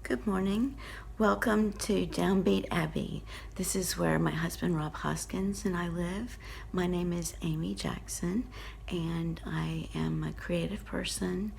Good morning. Welcome to Downbeat Abbey. This is where my husband Rob Hoskins and I live. My name is Amy Jackson, and I am a creative person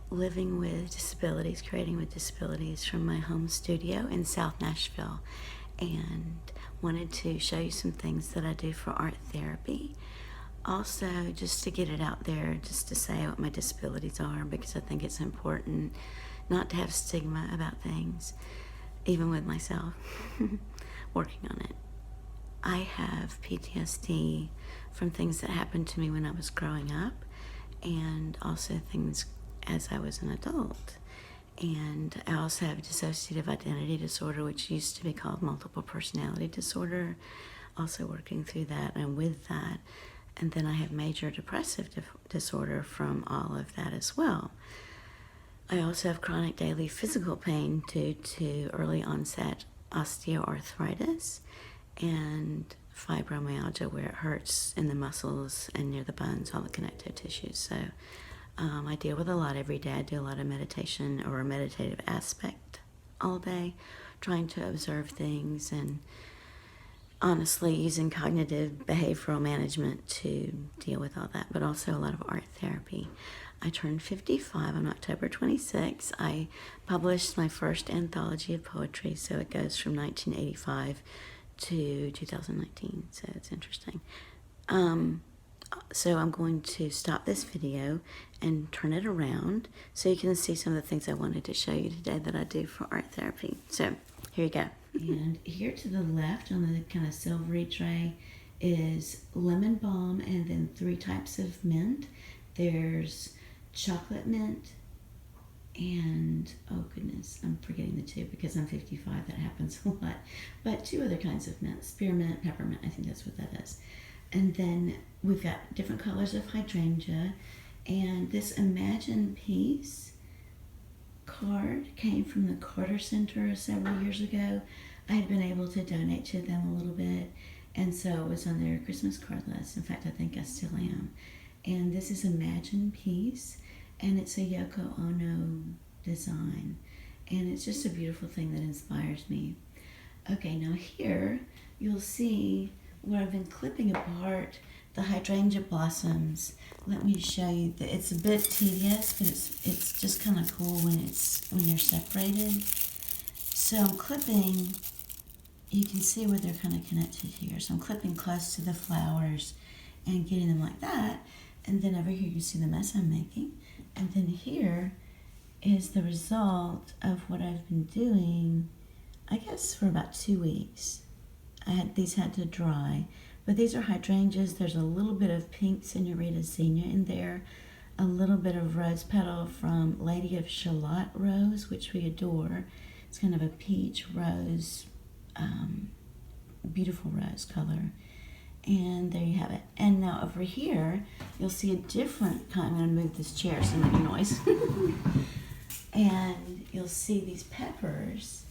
living with disabilities, creating with disabilities from my home studio in South Nashville, and wanted to show you some things that I do for art therapy. Also, just to get it out there, just to say what my disabilities are, because I think it's important not to have stigma about things, even with myself, working on it. I have PTSD from things that happened to me when I was growing up, and also things as I was an adult. And I also have dissociative identity disorder, which used to be called multiple personality disorder, also working through that and with that. And then I have major depressive disorder from all of that as well. I also have chronic daily physical pain due to early onset osteoarthritis and fibromyalgia, where it hurts in the muscles and near the bones, all the connective tissues. So I deal with a lot every day. I do a lot of meditation or a meditative aspect all day, trying to observe things and honestly using cognitive behavioral management to deal with all that, but also a lot of art therapy. I turned 55 on October 26. I published my first anthology of poetry, so it goes from 1985 to 2019, so it's interesting. So I'm going to stop this video and turn it around so you can see some of the things I wanted to show you today that I do for art therapy. So here you go. And here to the left on the kind of silvery tray is lemon balm and then 3 types of mint. There's chocolate mint and, oh goodness, I'm forgetting the 2 because I'm 55, that happens a lot. But 2 other kinds of mint, spearmint, peppermint, I think that's what that is. And then we've got different colors of hydrangea, and this Imagine Peace card came from the Carter Center several years ago. I had been able to donate to them a little bit, and so it was on their Christmas card list. In fact, I think I still am. And this is Imagine Peace, and it's a Yoko Ono design, and it's just a beautiful thing that inspires me. Okay, now here you'll see where I've been clipping apart the hydrangea blossoms. Let me show you that it's a bit tedious, but it's just kind of cool when you're separated. So I'm clipping, you can see where they're kind of connected here. So I'm clipping close to the flowers and getting them like that. And then over here you see the mess I'm making. And then here is the result of what I've been doing, I guess for about 2 weeks. These had to dry, but these are hydrangeas. There's a little bit of pink Senorita Zinnia in there, a little bit of rose petal from Lady of Shalott Rose, which we adore. It's kind of a peach rose, beautiful rose color. And there you have it. And now over here, you'll see a different kind. I'm going to move this chair so it makes noise. And you'll see these peppers.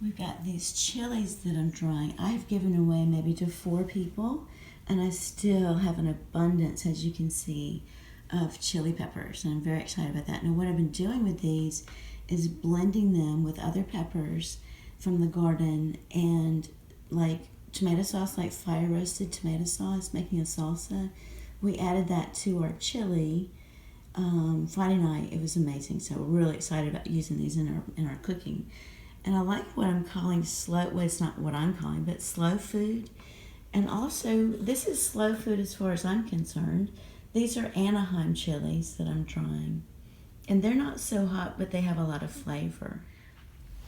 We've got these chilies that I'm drying. I've given away maybe to 4 people, and I still have an abundance, as you can see, of chili peppers, and I'm very excited about that. Now what I've been doing with these is blending them with other peppers from the garden and like tomato sauce, like fire roasted tomato sauce, making a salsa. We added that to our chili Friday night. It was amazing, so we're really excited about using these in our cooking. And I like what I'm calling slow, well, it's not what I'm calling, but slow food. And also, this is slow food as far as I'm concerned. These are Anaheim chilies that I'm drying. And they're not so hot, but they have a lot of flavor.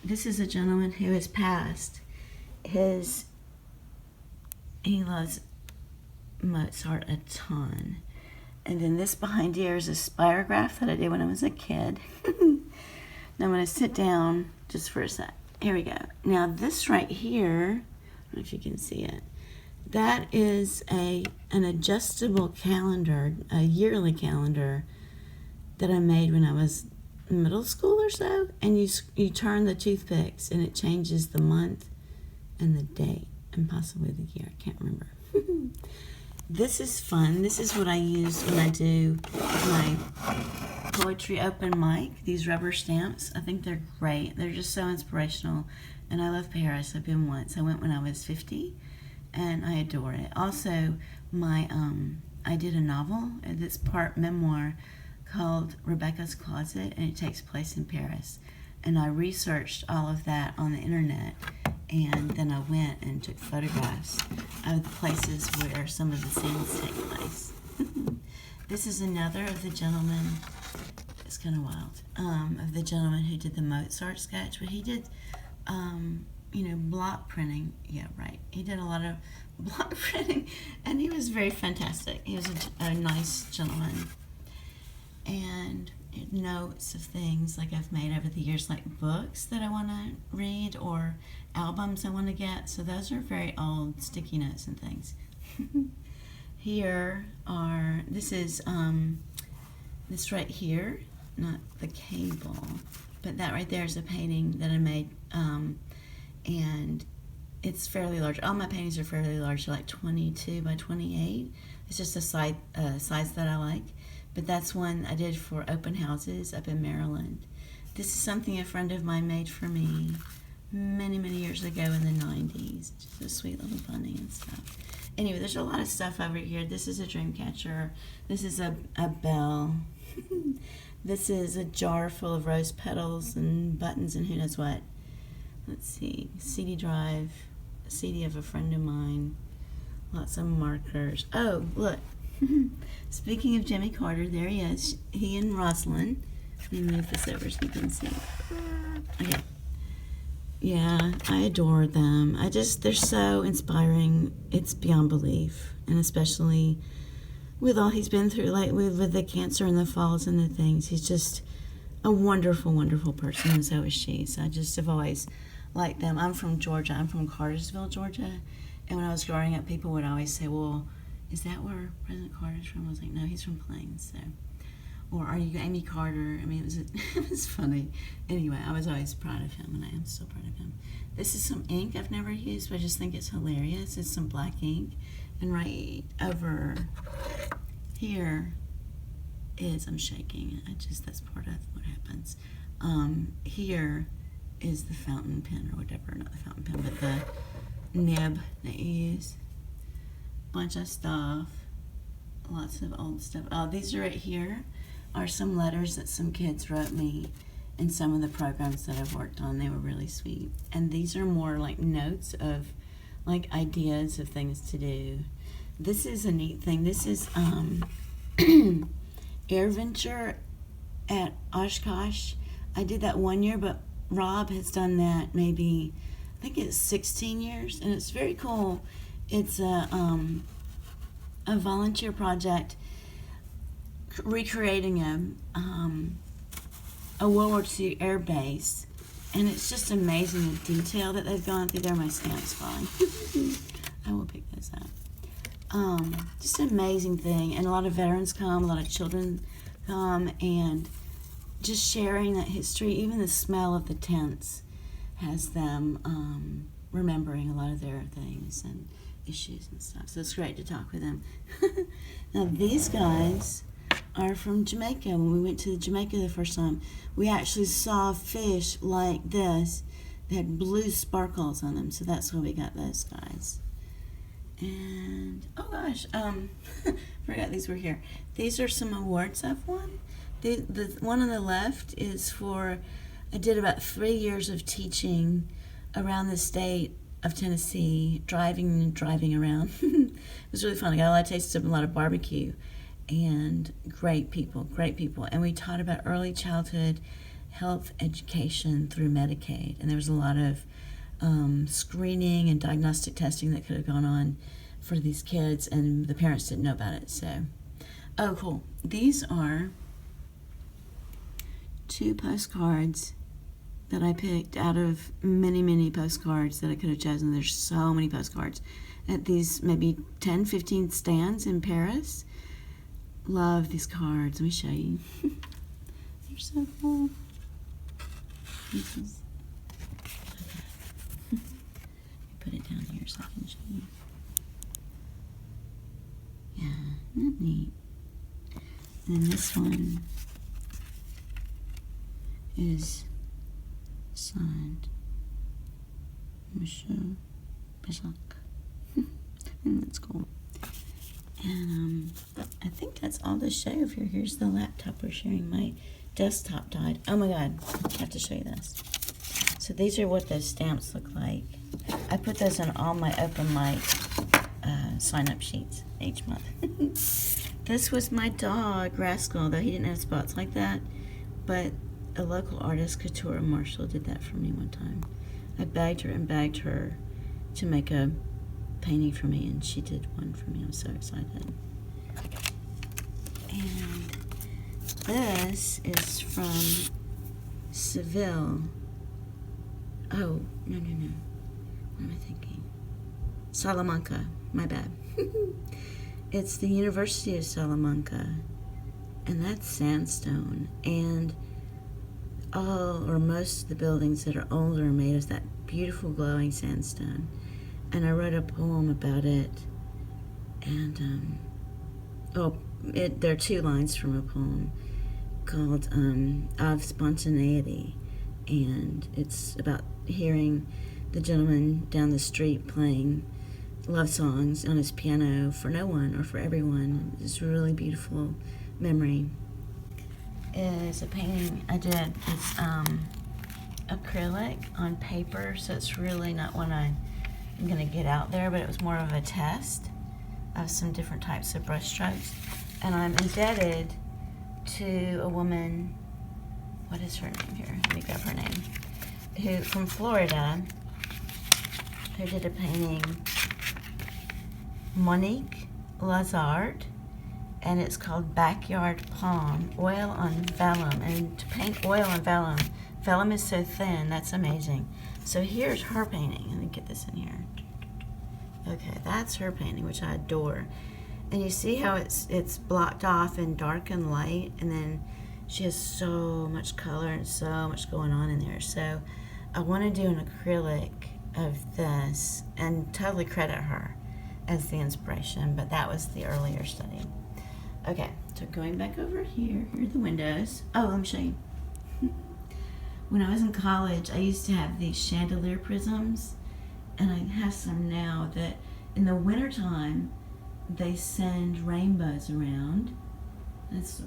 This is a gentleman who has passed. He loves Mozart a ton. And then this behind here is a spirograph that I did when I was a kid. Now I'm going to sit down just for a sec. Here we go. Now this right here, I don't know if you can see it, that is an adjustable calendar, a yearly calendar that I made when I was in middle school or so. And you turn the toothpicks and it changes the month and the date and possibly the year. I can't remember. This is fun. This is what I use when I do my poetry open mic, these rubber stamps. I think they're great. They're just so inspirational. And I love Paris. I've been once. I went when I was 50, and I adore it. Also, I did a novel that's part memoir called Rebecca's Closet, and it takes place in Paris. And I researched all of that on the internet, and then I went and took photographs of the places where some of the scenes take place. This is another of the gentlemen, it's kind of wild, of the gentleman who did the Mozart sketch, but he did, block printing. Yeah, right. He did a lot of block printing, and he was very fantastic. He was a nice gentleman. And notes of things like I've made over the years, like books that I want to read or albums I want to get. So those are very old sticky notes and things. This right here, not the cable, but that right there is a painting that I made, and it's fairly large. All my paintings are fairly large, like 22 by 28. It's just a size that I like. But that's one I did for open houses up in Maryland. This is something a friend of mine made for me many, many years ago in the 90s. Just a sweet little bunny and stuff. Anyway, there's a lot of stuff over here. This is a dream catcher. This is a bell. This is a jar full of rose petals and buttons and who knows what. Let's see. CD drive. A CD of a friend of mine. Lots of markers. Oh, look. Speaking of Jimmy Carter, there he is. He and Rosalind. Let me move this over so you can see. Okay. Yeah, I adore them. They're so inspiring. It's beyond belief. And especially with all he's been through, like with the cancer and the falls and the things. He's just a wonderful, wonderful person, and so is she. So I just have always liked them. I'm from Georgia. I'm from Cartersville, Georgia. And when I was growing up, people would always say, well, is that where President Carter's from? I was like, no, he's from Plains. So, or are you Amy Carter? I mean, it was funny. Anyway, I was always proud of him, and I am still proud of him. This is some ink I've never used, but I just think it's hilarious. It's some black ink, and right over here is, I'm shaking. That's part of what happens. Here is the fountain pen or whatever, not the fountain pen, but the nib that you use. Bunch of stuff, lots of old stuff. Oh, these are right here are some letters that some kids wrote me in some of the programs that I've worked on. They were really sweet. And these are more like notes of like ideas of things to do. This is a neat thing. This is Air Venture at Oshkosh. I did that 1 year, but Rob has done that maybe, I think it's 16 years, and it's very cool. It's a volunteer project recreating a World War II air base, and it's just amazing the detail that they've gone through. There are my stamps falling. I will pick those up. Just an amazing thing, and a lot of veterans come, a lot of children come, and just sharing that history. Even the smell of the tents has them remembering a lot of their things and issues and stuff. So it's great to talk with them. Now these guys are from Jamaica. When we went to Jamaica the first time, we actually saw fish like this that had blue sparkles on them. So that's why we got those guys. And oh gosh, forgot these were here. These are some awards I've won. The one on the left is for, I did about 3 years of teaching around the state of Tennessee, driving around. It was really fun. I got a lot of taste of a lot of barbecue, and great people. And we taught about early childhood health education through Medicaid, and there was a lot of screening and diagnostic testing that could have gone on for these kids, and the parents didn't know about it. So, oh cool. These are 2 postcards that I picked out of many, many postcards that I could have chosen. There's so many postcards at these maybe 10, 15 stands in Paris. Love these cards. Let me show you. They're so cool. This is, okay. Put it down here so I can show you. Yeah, isn't that neat? And then this one is signed Monsieur Bizac. And that's cool. And I think that's all to show here. Here's the laptop we're sharing. My desktop died. Oh my god, I have to show you this. So these are what those stamps look like. I put those on all my open mic sign-up sheets each month. This was my dog, Rascal, though he didn't have spots like that. But a local artist, Couture Marshall, did that for me one time. I begged her to make a painting for me, and she did one for me. I'm so excited. And this is from Seville. Oh, no. What am I thinking? Salamanca. My bad. It's the University of Salamanca. And that's sandstone. And all or most of the buildings that are older are made of that beautiful glowing sandstone. And I wrote a poem about it. And, there are 2 lines from a poem called Of Spontaneity. And it's about hearing the gentleman down the street playing love songs on his piano for no one or for everyone. It's a really beautiful memory. It's a painting I did. It's acrylic on paper, so it's really not one I'm going to get out there, but it was more of a test of some different types of brush strokes. And I'm indebted to a woman, what is her name here? Let me grab her name. Who, from Florida, who did a painting, Monique Lazard, and it's called Backyard Palm, oil on vellum. And to paint oil on vellum, vellum is so thin, that's amazing. So here's her painting. Let me get this in here. Okay, that's her painting, which I adore. And you see how it's blocked off in dark and light, and then she has so much color and so much going on in there. So I want to do an acrylic of this and totally credit her as the inspiration, but that was the earlier study. Okay, so going back over here are the windows. Oh, let me show you. When I was in college, I used to have these chandelier prisms, and I have some now that in the wintertime, they send rainbows around. That's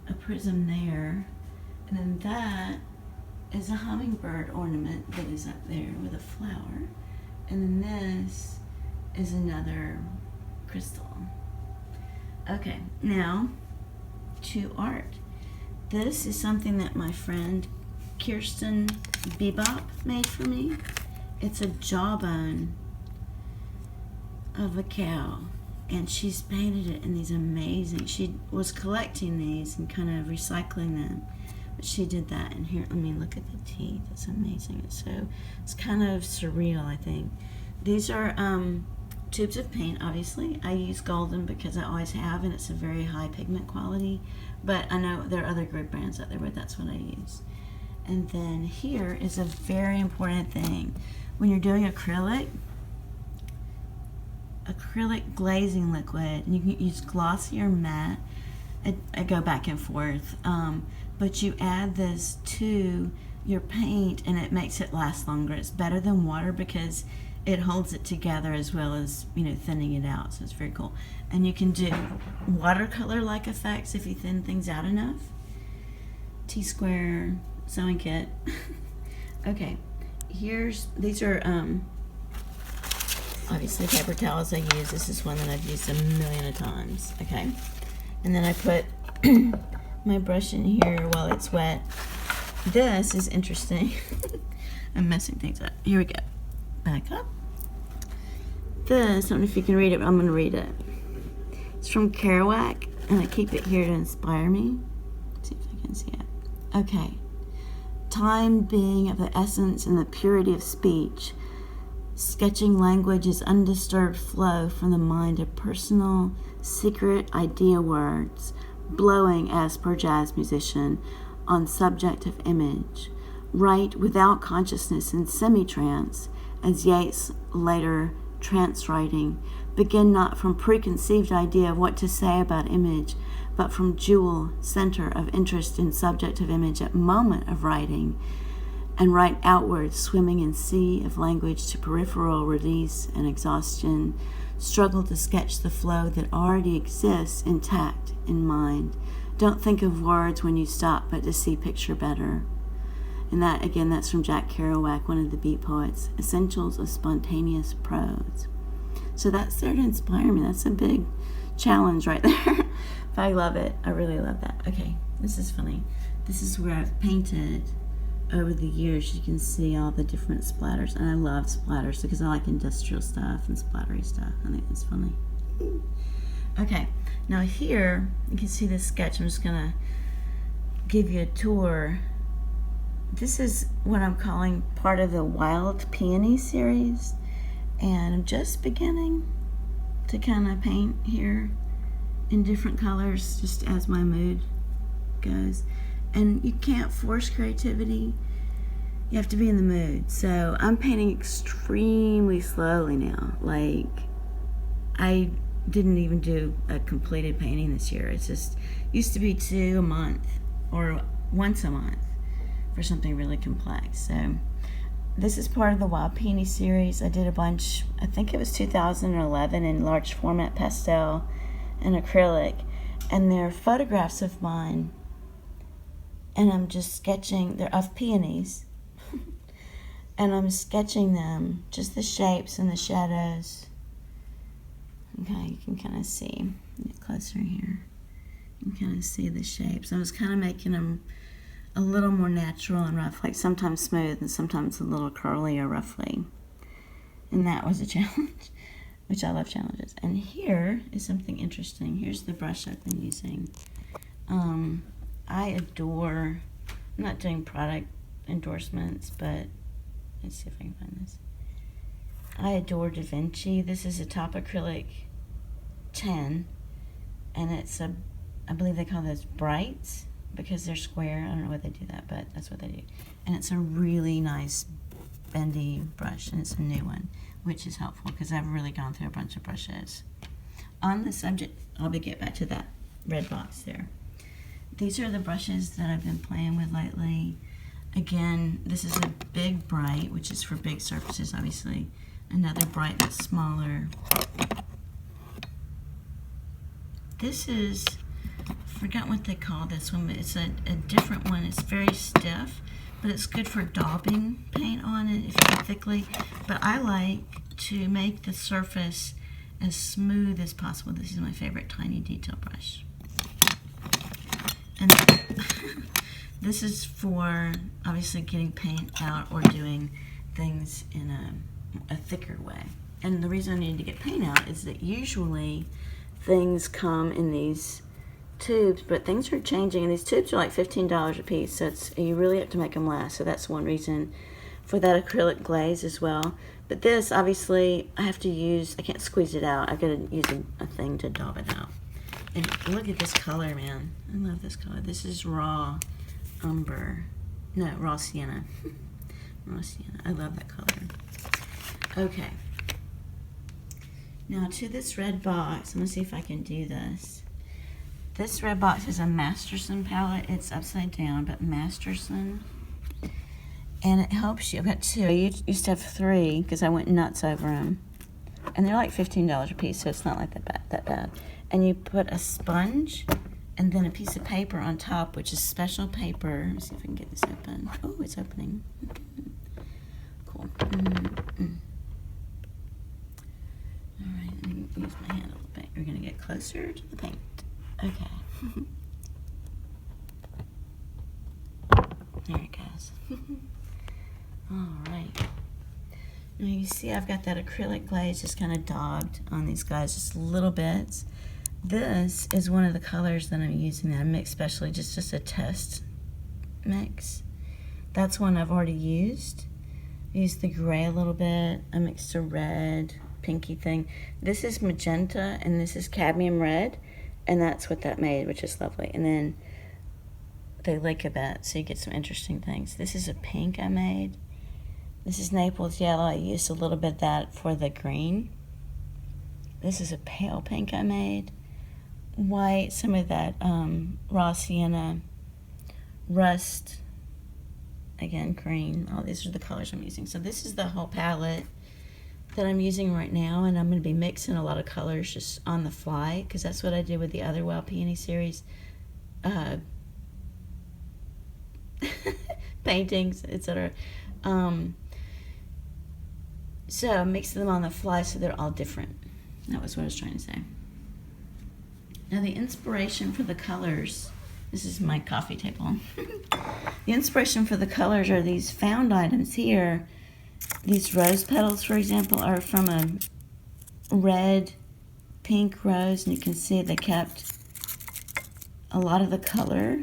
a prism there. And then that is a hummingbird ornament that is up there with a flower. And then this is another crystal. Okay, now to art. This is something that my friend Kirsten Bebop made for me. It's a jawbone of a cow, and she's painted it in these amazing, she was collecting these and kind of recycling them, but she did that. And here, let me look at the teeth. It's amazing. It's kind of surreal, I think. These are tubes of paint, obviously. I use golden because I always have, and it's a very high pigment quality, but I know there are other great brands out there, but that's what I use. And then here is a very important thing. When you're doing acrylic glazing liquid, and you can use glossy or matte. I go back and forth, but you add this to your paint and it makes it last longer. It's better than water because it holds it together as well as, thinning it out. So it's very cool. And you can do watercolor-like effects if you thin things out enough. T-square sewing kit. Okay, these are obviously paper towels I use. This is one that I've used a million of times. Okay, and then I put my brush in here while it's wet. This is interesting. I'm messing things up. Here we go. Back up. This, I don't know if you can read it, but I'm going to read it. It's from Kerouac, and I keep it here to inspire me. Let's see if I can see it. Okay. Time being of the essence and the purity of speech, sketching language is undisturbed flow from the mind of personal, secret idea words, blowing as per jazz musician on subject of image, write without consciousness in semi-trance, as Yeats later trance writing, begin not from preconceived idea of what to say about image, but from jewel, center of interest in subject of image at moment of writing, and write outward, swimming in sea of language to peripheral release and exhaustion, struggle to sketch the flow that already exists intact in mind. Don't think of words when you stop, but to see picture better. And that, again, that's from Jack Kerouac, one of the beat poets, Essentials of Spontaneous Prose. So that's there to inspire me. That's a big challenge right there. But I love it. I really love that. Okay, this is funny. This is where I've painted over the years. You can see all the different splatters, and I love splatters because I like industrial stuff and splattery stuff. I think it's funny. Okay, now here you can see this sketch. I'm just gonna give you a tour. This is what I'm calling part of the Wild Peony series, and I'm just beginning to kind of paint here in different colors just as my mood goes. And you can't force creativity. You have to be in the mood. So I'm painting extremely slowly now. Like, I didn't even do a completed painting this year. It's just used to be 2 a month or once a month for something really complex. So this is part of the Wild Peony series. I did a bunch, I think it was 2011, in large format pastel and acrylic. And they're photographs of mine. And I'm just sketching, they're of peonies, and I'm sketching them, just the shapes and the shadows. Okay, you can kind of see, get closer here, you can kind of see the shapes. I was kind of making them a little more natural and rough, like sometimes smooth and sometimes a little curly or ruffly. And that was a challenge, which I love challenges. And here is something interesting. Here's the brush I've been using. I adore, I'm not doing product endorsements, but let's see if I can find this. I adore Da Vinci. This is a top acrylic 10, and it's a, I believe they call those brights because they're square. I don't know why they do that, but that's what they do. And it's a really nice bendy brush, and it's a new one, which is helpful because I've really gone through a bunch of brushes. On the subject, I'll get back to that red box there. These are the brushes that I've been playing with lately. Again, this is a big bright, which is for big surfaces, obviously. Another bright that's smaller. This is, I forgot what they call this one, but it's a different one. It's very stiff, but it's good for daubing paint on it if you do thickly. But I like to make the surface as smooth as possible. This is my favorite tiny detail brush. And this is for obviously getting paint out or doing things in a thicker way. And the reason I need to get paint out is that usually things come in these tubes, but things are changing, and these tubes are like $15 a piece, so you really have to make them last. So that's one reason for that acrylic glaze as well. But this, obviously, I have to use, I can't squeeze it out. I've got to use a thing to daub it out. And look at this color, man. I love this color. This is raw umber. No, raw sienna. Raw sienna. I love that color. Okay. Now to this red box. I'm going to see if I can do this. This red box is a Masterson palette. It's upside down, but Masterson. And it helps you. I've got 2. I used to have 3 because I went nuts over them. And they're like $15 a piece, so it's not like that bad. And you put a sponge and then a piece of paper on top, which is special paper. Let me see if I can get this open. Oh, it's opening. Cool. All right, let me use my hand a little bit. We're going to get closer to the paint. Okay. There it goes. All right. Now you see I've got that acrylic glaze just kind of daubed on these guys, just little bits. This is one of the colors that I'm using that I mixed specially, just a test mix. That's one I've already used. I used the gray a little bit. I mixed a red, pinky thing. This is magenta and this is cadmium red, and that's what that made, which is lovely. And then they lick a bit, so you get some interesting things. This is a pink I made. This is Naples yellow. I used a little bit of that for the green. This is a pale pink I made. white, some of that raw sienna, rust, again, green. All these are the colors I'm using. So this is the whole palette that I'm using right now, and I'm going to be mixing a lot of colors just on the fly, because that's what I did with the other Wild Peony series paintings, etc. So I'm mixing them on the fly so they're all different. That was what I was trying to say. Now the inspiration for the colors, this is my coffee table. The inspiration for the colors are these found items here. These rose petals, for example, are from a red, pink rose, and you can see they kept a lot of the color.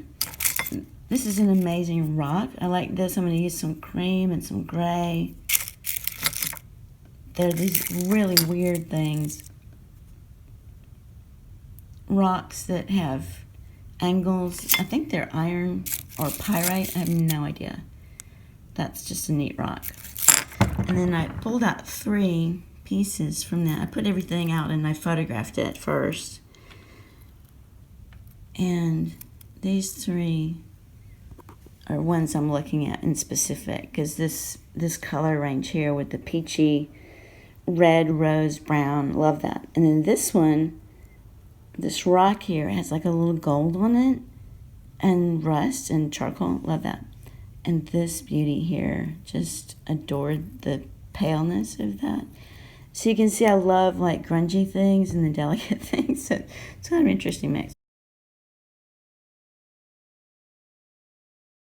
This is an amazing rock. I like this. I'm going to use some cream and some gray. They're these really weird things. Rocks that have angles. I think they're iron or pyrite. I have no idea. That's just a neat rock. And then I pulled out 3 pieces from that. I put everything out and I photographed it first. And these 3 are ones I'm looking at in specific, because this color range here with the peachy red, rose, brown, love that. And then this one, this rock here, has like a little gold on it, and rust and charcoal, love that. And this beauty here, just adored the paleness of that. So you can see I love like grungy things and the delicate things. So it's kind of an interesting mix.